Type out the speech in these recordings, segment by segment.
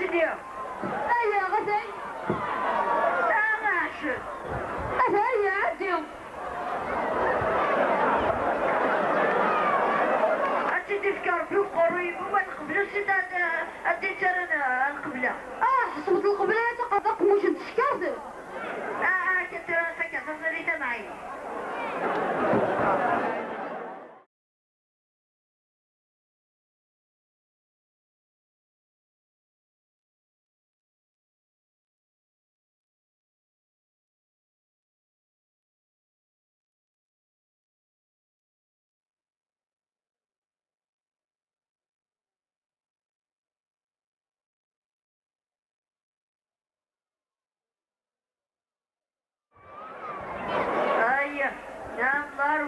الدنيا ايا غثي ماشي اثايا عدي أنت تفكر في قريب وما نقبلوش أدي ترى نقبلها حسبت القبلة تقدق مش تشكاثر كنت فكرت صريت معي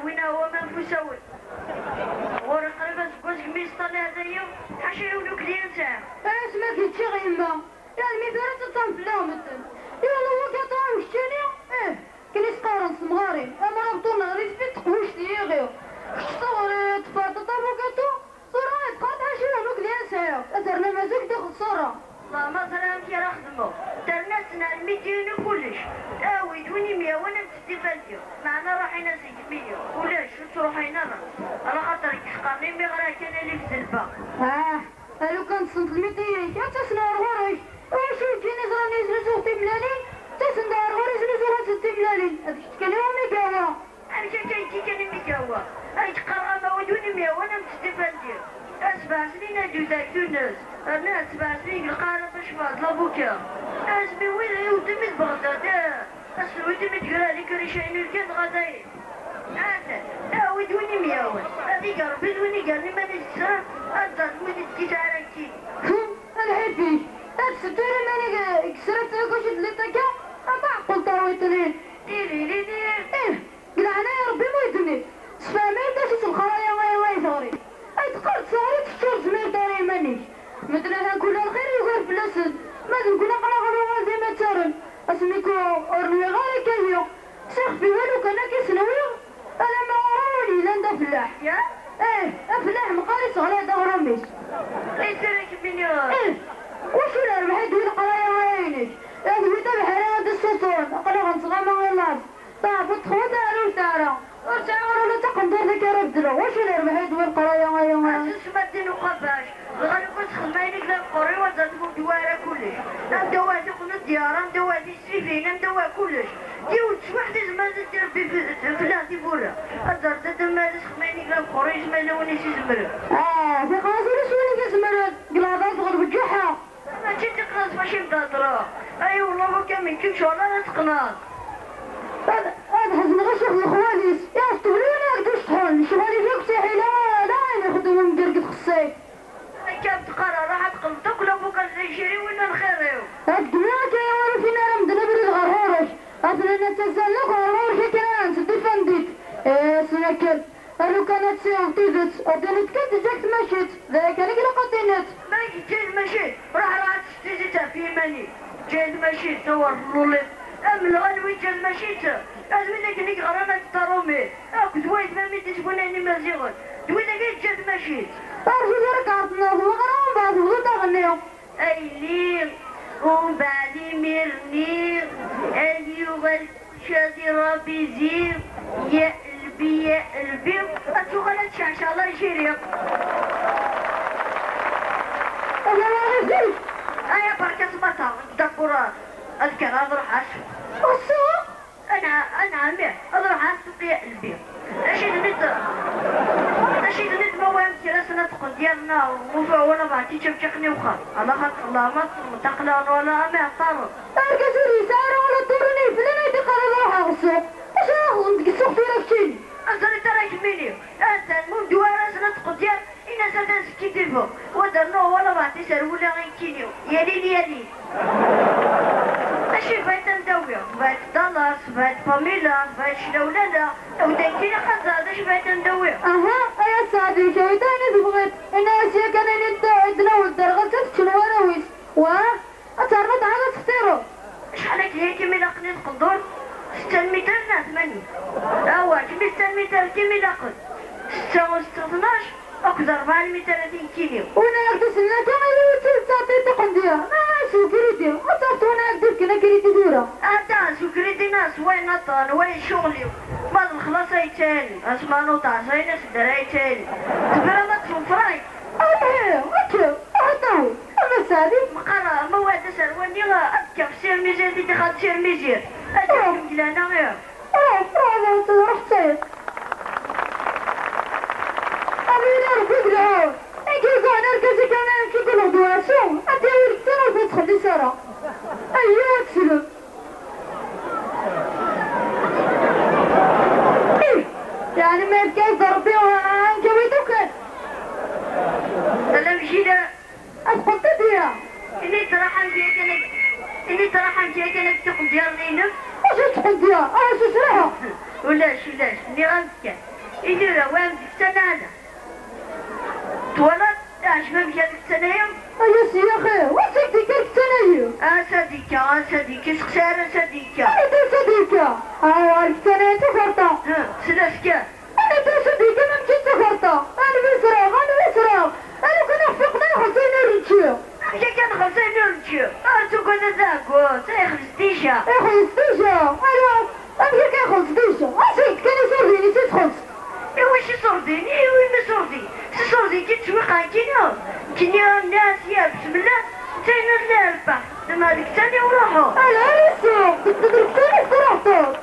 وين هو منفوسول ورق لبس كوز قميص طلع هذا اليوم حاشي ولو كليان ساعة اسمع كي غيما يعني مثلا تطنفلا مثلا يلا هو كطاع وشتاني كني سقارن صمغارين اما ربطونا غير سبيت تقوش ليا غير صوري تفاططا بوكاتو صورة تقاط حاشي ولو كليان ساعة اثرنا مازوك داخل صورة الله ما صرا كي راه خدمو درنا سنة 200 وكلش اوي دوني 100 وانا مستفاديو معنا راحينا 600 ولاش تروحينا على خاطر حقاني مي غير كان اللي في الزلبه لو كان تصنت الميتين كان تسنار غوري واش يمكن راني زوجتي ملالين تسنار غوري زوجتي ملالين هذيك كان يوم ميكاوا انا كنتي كان ميكاوا اي تقرا ما ودوني 100 وانا مستفاديو اسبع سنين ادو تونس انا اسبع سنين القاره باش فاض لابوكا اسمي وين يودمي بغداد اسويتي متقرا لي كريشين كان غداي هذا ودوني 100 هذيك ربي دوني قال لي ماني السراب هذا وين تجي على كي الحبي الستوري ماني كسرت كوش اللي تكا قلت ويتنين ديري قال انا يا ربي ما يدني سفامي داش الخرايا واي ثوري اي تقرت صارت تشوف زميل داري مانيش مثلا كل الخير يقول في الاسد مازال كنا قرا زي ما ترن اسميكو اورني غير كيو شيخ في والو كان كيسنوي انا ما وراني لا ند فلاح يا فلاح مقالي صغير دور رميش ليس لك بنيو وشو الاربح يدوي القرايه وينك يدوي تبع هذا السطون اقرا غنصغى ما غلاص طافت خوتا على تارا ورجعوا ولا تقدر ذاك يردلو واش الاربح يدوي القرايه وينك سمعتني وقفاش غير كنت خدمينك لا قري وزادو دواره كلش ندواتي قلنا الديار ندواتي السيفين ندوا كلش ديو تسواح دي زمان تربي في لاتي بولا هزار تدمى خدمينك لا قري زمان لوني سي زمرو في قاصر شويه كزمرو قلاطات غير بجحها ماشي تقناص ماشي مدادرة اي والله ما كان منكمش ولا نتقناص هذا حزن غشخ الاخوانيس يا اسطولينا قدوش تحول شغالي فيك ساحي لا يخدموا من قرقة خصيك كاب تقرا راح تقلطك ولا بوكا زي وين نخيريو الدنيا كي يورو فينا راه مدنا برد غرهورش اصلا نتزلق غرهور شكرا سدي فنديت سنكل لو كانت سيغطيزت ادنت كنت جاكت مشيت ذاك انا كلا قدينت ما جيت مشيت راح تستيزيتها في ماني جيت مشيت صور لولي امل غنوي جيت مشيت ازوي داك اللي غرانا ترومي اكو زويت ما ميتش بناني مزيغن دوي داك جيت مشيت ارجو ديرك عطنا وغرام بعض وغدا غنيو ايلي ومن بعد ميرني ايوه شادي ربي زير يا قلبي اتوغلت شعشع الله يشيريك انا ما غزيت ايا بركة مطا دكورات اذكر اروح اشوف السوق انا عمي اروح اشوف يا قلبي اشي نت موام كراسنا تقول ديالنا وفعونا بعتي تشبشقني وخا على خاطر الله ما تقلان ولا ما يعطر اركزوا سارة ولا تضرني فلان يدي قرر روح السوق اش راهو نتقصق في ركتين انت تراك مني انت المهم دوارة سنة تقول ديال إنا سادة سكيتيفو ودرنو ولا بعتي سرولا غيكينيو يا ليل ماشي فايت ندويو فايت دولار فايت فاميلا فايت شلولادة وداكينا خزادة فايت ندويو يا سعدي شويتاني تبغيت انا اشياء كان عندنا والدرغة تشنو وراويس اتعرفت على تختيرو شحالك هيك ملاقني القدور 6 متر 8 هو كمي 6 متر كمي لاقن 6 و 12 اكثر 4 متر 30 كيلو وانا يغتسلنا كامل وتلتاتي تقنديها سكرتي أصبت وأنا أقدر كنا كريتي دورة أتا سكرتي ناس وين نطان وين شغلي ما الخلاص يتالي أسمانو تعصين سدرا يتالي تبرا ما تفراي أيه أكيد أعطاوي أما سادي مقرا مواد سرواني أبكى في سير ميزير دي دخل سير ميزير أجاكم جلانا غير أنا رحت سيد أمين أركض لهون أجي قاعد أركز كان أمشي كل دواسو أدير ترى تدخل لسرا أيوة تسلم يعني ما كيف ضربي وأنت بيتوكل أنا مشينا أدخل تديها إني ترى حنجيك أنا بتقوم ديال زينب وش تحديها أنا سسرها ولاش اللي غنسكت إدير وين السنة هذا تولد عجبة مشات السنة أيا سياخي وصديك السنة صديقة سخسارة صديقة أنا صديقة عارف سنة سخرطة سلاسكة أنا صديقة ما مشيت سخرطة أنا بسراغ أنا كنا حفقنا خلصينا رنشيو مشا كان خلصين نرجو أرتو كنا ذاكو سيخ الستيشة أخي ستيشة أنا أمشي كان خلص ستيشة أصيد كان يسرديني سيد خلص إيواش صردين إيوي ما صردين صردين كي تسويق كينا الناس يا بسم الله تاينا الأربع لما هذيك تاني وروحو أنا السوق تدركتوني فرحتو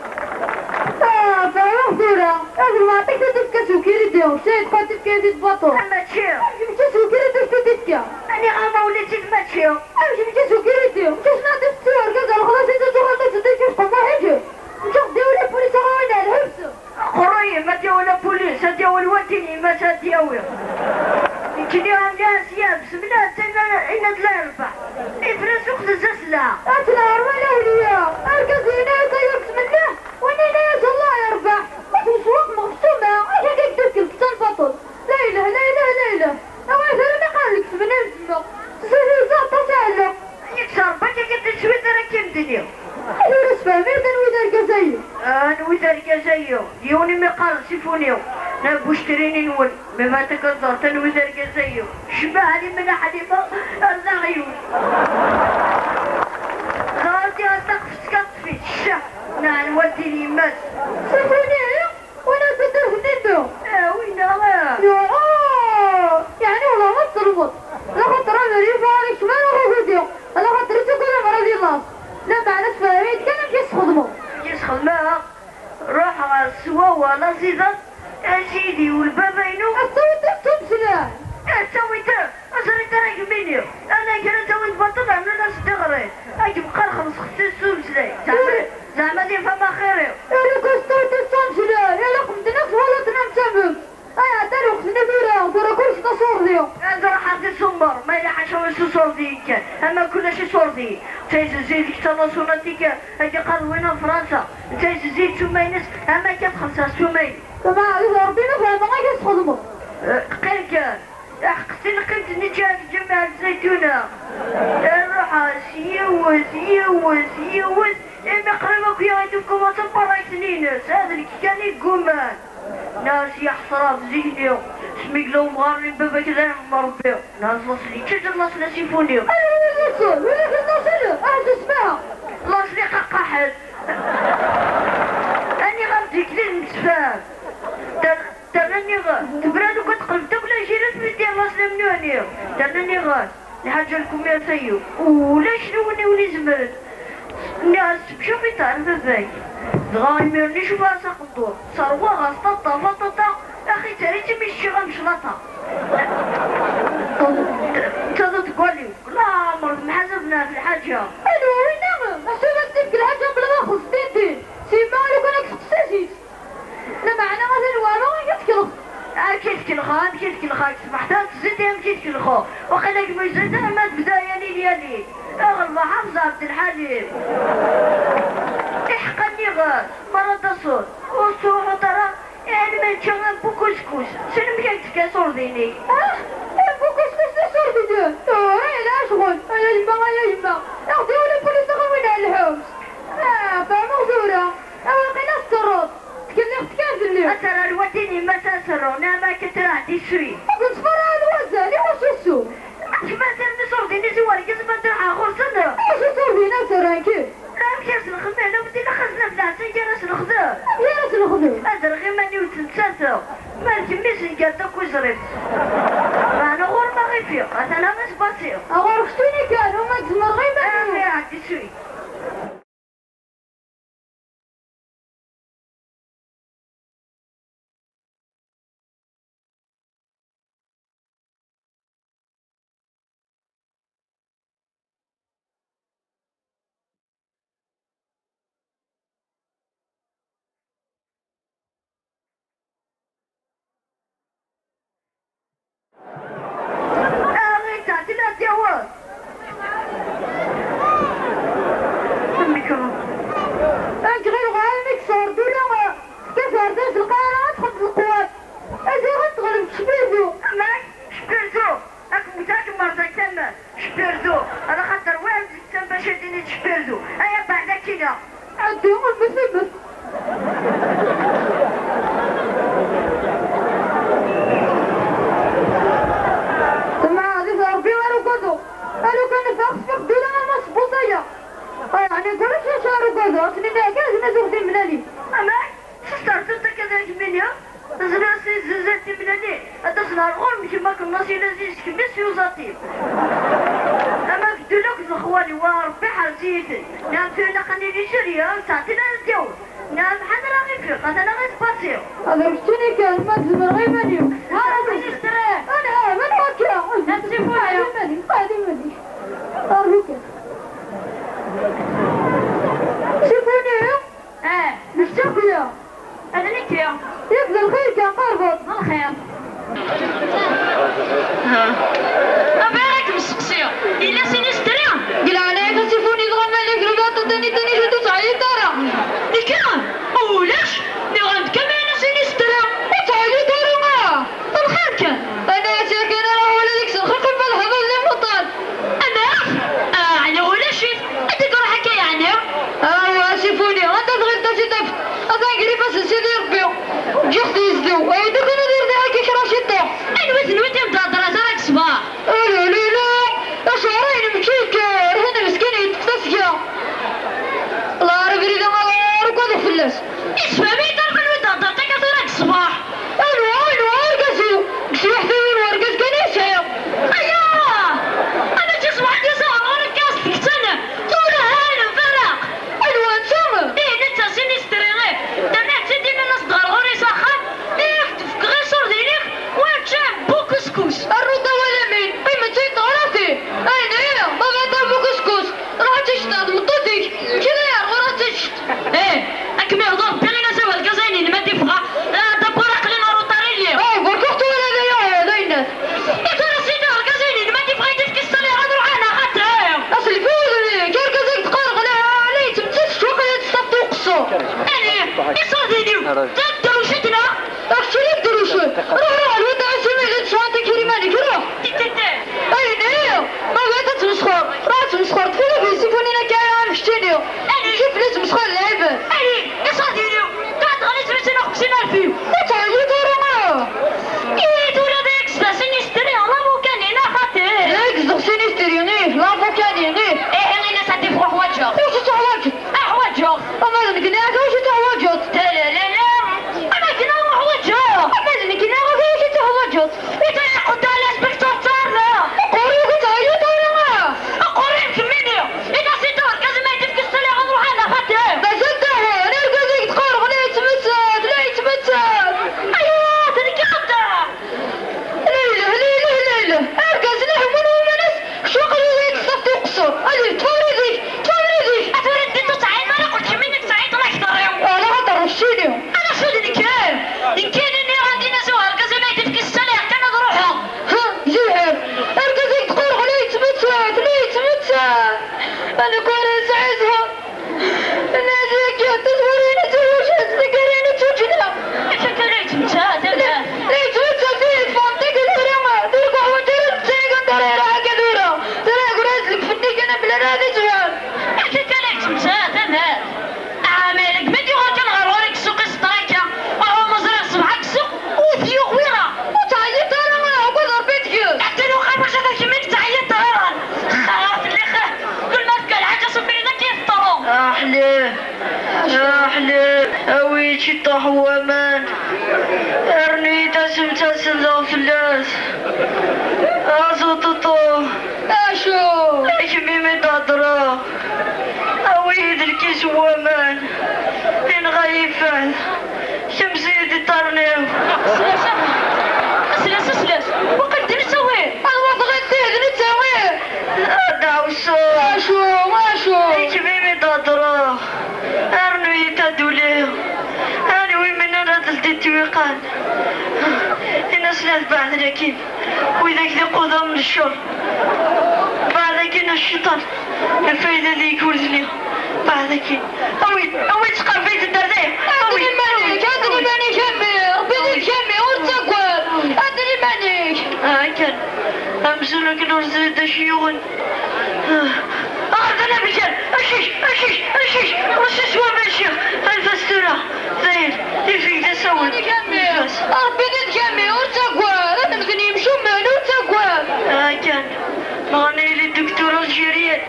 فاهم دورة أقول ما أعطيك تدفك سوكيري ديو سيد خاطف كيدي تبطو أما تشيو مشي سوكيري دفك أنا غاما وليت ما تشيو مشي سوكيري ديو مشي سنادف تسير قال خلاص انت تغلط تديك في قماحيجي مشي ديولي بوليس غاوينا الحبس قروي ما ديولا بوليس ديول واتيني ما ساديوي كني الناس يا بسم الله تاينا إنا الأربع إفرس وقت الزسلة أتلا أرمى الأولياء أركزينا يطيب بسم الله ونينا يا الله يربح وتسوق مغشومة أجاك تبكي الكتان بطل ليلة أولا أنا قال لك من اسمه تسوي زعطة سهلة يكسر بكا قد تسوي تركم دنيا أنا رسفة ميردن ويدار قزيو أنا وذلك زيه يوني مقال سيفونيو نبو اشتريني نول مما تقدرت أنا وذلك زيه شبعني من أحد الزغيون غادي أتقف سكطفي الشح نعم وديني مس سيفوني وانا بدر هديتو وين غير يعني والله ما تصرفت لا خطر انا ريفا عليك شمال اروح فيديو لا خطر كل مرة دي الله لا مع ناس فاهمين كان كيس خدمه يسخن معها روح على السواوة لزيزة أجيدي والبابينو الصوت تمسنا سويته أصريت راك مني أنا كنت سويت بطل عملنا ناس تغري أجي بقى خلص خصي السوسلي زعما دي فما خيري انا كنت تمسنا يا لقم دناس ولا تنام سبب ايا دارو خسنا دورا كلش تصور ديو أنا راح أعطي سمر ما يلحش شو صور ديك أما كل شيء صور دي تيز زيد كتنصونا ديك أجي قروينا فرنسا تيز زيد سمينس أما كانت 5 سمين كما إذا ربنا فاهم ما كيس خدمه قلقان أحقسين قلت نجاك جمع الزيتونة روح يوز إما قريبك يا يدوكم وصبر سنينس هذا اللي كان يقومان ناس يحصرها بزينيو سميك لو مغارين بابا كذا يحمر بيو ناس لصلي كيف لصلي سيفونيو أنا ولكن نصله أهد اسمها لصلي قاحل أني غمتك لين نتفاهم ترني غاز تبرادو كتقلب تقول جيرات بدي لصلي منونيو ترني غاز الحاجة لكم يا سيو ولا شنوني ولي زمرت الناس بشوفي تعرف باباي دغا يميرني شوف راسك الدور صاروة غاسطة فططة أخي تريتي مشي غمشلطة تظل تقولي لا عمر محاسبنا في الحاجة أنا وين محسوبة تبكي الحاجة بلا خص دين سيما لو كانك تخصصيت لا معنى مثلا وارو يتكلخ كيتكلخ سمحت تزيد كيتكلخو وخليك ما يزيد ما تبدا يالي اغلب حافظة عبد الحليم احقني غاز مرة تصور وصوح ترى يعني ما يتشغل بوكسكوس شنو مشيت كسور ديني بوكسكوس تصور ديني لا شغل يا يما اخدي ولا بوليس غوين على الحوش فمغزورة قينا السرود تكلمت كافلي أسرى الوتيني ما تسرون ما كتراه دي شوي قلت فرع الوزاني وش السوق كما سير نصور ديني زواري كيف ما تروح آخر سنة ساتو مالك ميسن قدك وزريت أنا غور ما غيفيق أنا مش بصير أغور شتوني كانوا ما تزمر غير ما أنا عندي شوي أوي شطح ومان أرني تسم تسل فلاس أزوططو أشو إشمي مدادرا أويد الكيس ومان إن غيفان شمسية طرنيو سلاس وقلت نسوي أنا بغيت نسوي دعوسو ماشو إشمي مدادرا أرني تدولي أنا وين من أنا دلتي وقال إن سلاس بعد لكن وإذا كذا قضى من الشر بعد كنا الشيطان الفايدة اللي يكوزني بعد كنا أوي تقع فايدة الدردية أدري مانيك بدي كمي ورتقوى أدري مانيك كان أمسلك نرزي دشيون أنا بجال أشيش رشش ومشيخ الفستورة زين يفيك تسوي بدي كمي ورتقوى أنا ممكن يمشوا مالو ورتقوى كان مغني للدكتور الجيريان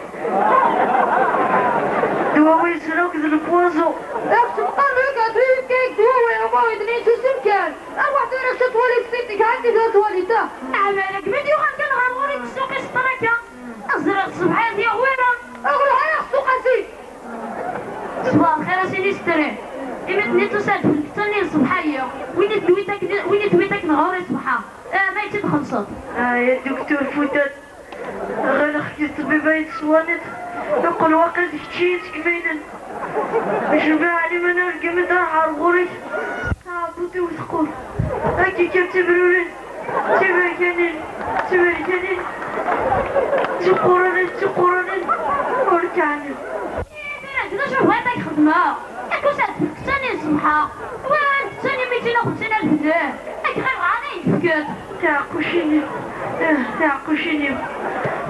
دواوي سلوك ذو البوازو اكتب قلبك أدريب كيك دواوي أبوي دنيا تسمكان أروح تورك تتولي ستيتك عندي ذات والدة أعمالك فيديو كان غنوري تسوق اشتراكا أزرق صبحات يا غويرة أقول هيا سوق أسي صباح الخير أسي نستري إمت نيتو سالف تاني صبحية وين تويتك نهاري صبحا ما يتدخل صوت يا دكتور فوتات غير اختي الطبيبة يتسوانت نقول واقع تشيت كمينا باش علي ما نلقى مدار عالغوري عبوتي وثقول هاكي كيف تبرورين تبركانين تقورنين وركانين نشوف هذاك خدمة ياكو سالفك تاني سمحة وين تاني 250,000 درهم هاك غير غادي يفكت تعقوشيني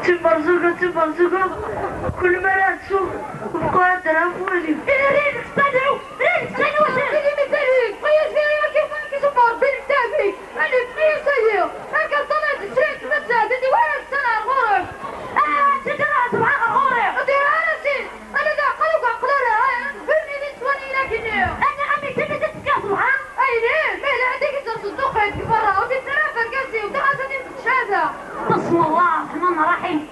تمرزوقة كل مرة تسوق وبقى درهم فوالي ريدك تستدعو اللي مثاليك قياس فيها كيف صبر بين كتافي أنا فيه سيء هكا طلعت شريت متساعد انتي وين السنة الغرف تدرع سبحان الغرف ادير راسي انا دا قلوك عقلالها فهمني نسواني لكن انا عمي كيف تتكا سبحان اي ليه مهلا عندك تصدقك برا وتتنافر كاسي وتغازني بتشاذة بسم الله الرحمن الرحيم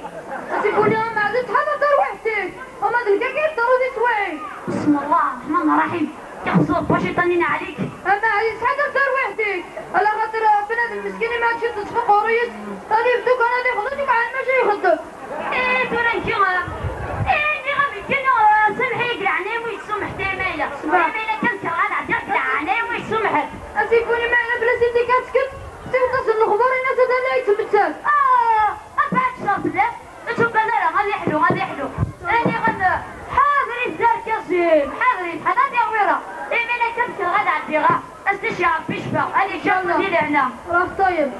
أسيبوني ما عدت هذا دروحتك وما تلقى كيف ترودي سوي بسم الله الرحمن الرحيم يخزر باشي طنين عليك أما عايز هذا دروحتك على خاطر بنادم مسكين ما تشد تصفق وريس راني بدوك أنا اللي خذوني مع المشي يخدم تورنكي ني غامي كنا سمحي يقلعني ويش سمح تيميلة تيميلة كنت غاد عجبت لعني ويش سمحت أسيبوني معنا بلا سيدي كاتسكت سيوتصل الخبر الناس هذا لا يتمثل أبعد شرط له نشوف بدالا غادي يحلو أنا غدا حاضري الزار كاسيم حاضري حنان يا ويرا إيمينا كمسي غدا عالديغا أستشي عبي شفا هادي شاف ديالي هنا راك طيب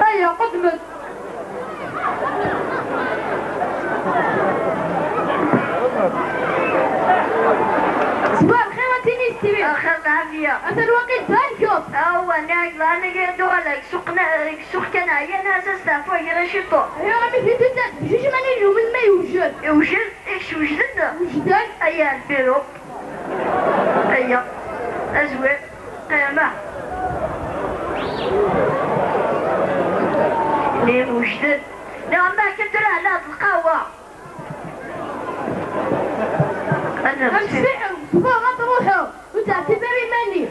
هيا قدمت صباح الخير وانتيني استوي اخر العافية انت الوقت فانكوب انا قاعد دوغالك سوق كنايا ناس استعفوا غير شيطو يا ربي في تدات جوج ماني اليوم ما يوجد ايش وجدنا ايا البيرو ايا ازوي ما ليه وجدت لا ما كنت لا القهوة انا مسيحو صباح تروحو وتعتبري ماني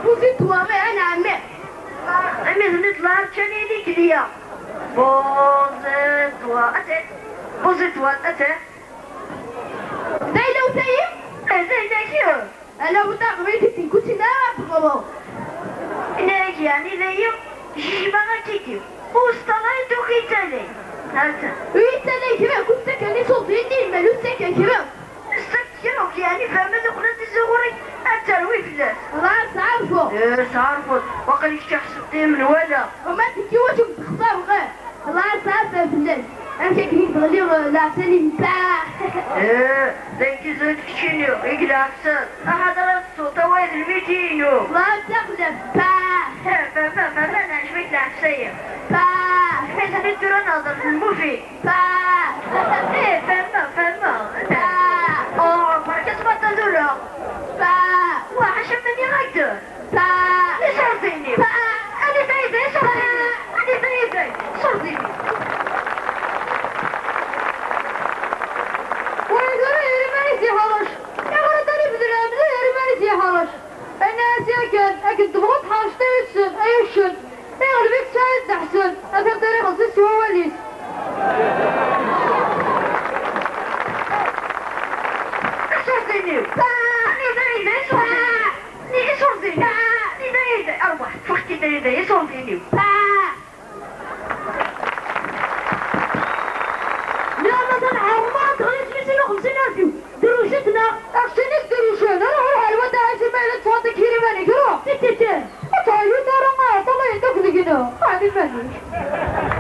بوزيتوا انا عمي نطلع تشاني ليك ليا بوزيتوا اتي تايم زينك انا بطاق بيتي كنت نعرف بابا ناجي يعني ليا جيبا غتيتي وسطلايتو كيتالي هاتا ويتا لي كما كنت كاني صوتيني مالو ساكن كما استكيروك يعني فما دخلت الزغوري التروي فلاس الله تعرفو تعرفوا وقال تحسبتي من ولا وما تكي واش تختار غير الله تعرف بالله انت كي تغلي لا سالي نتاع دايك زيت كشينيو يقلع حسن احد راه الصوت وايد الميتينو الله تقلب فما انا شويت العفسية با بدرو نظر في الموفي فما بركة ما تدورو وعشان مني غيدر صرتيني انا زايدة صرتيني أكيد تبغى تحاشتي السن أي الشن يغلبك سايد نحسن أثر طريق الزيس هو وليس صرتيني صرتيني أربح فختي دايدة صرتيني لا مثلا عرمات غير 50,000 دروشتنا أختنك دروشنا نروح على الوداع سمعنا تفاضي كيري ماني قروح تتتت أتعيو ترى ما طلعين تاكل كده هذه ماني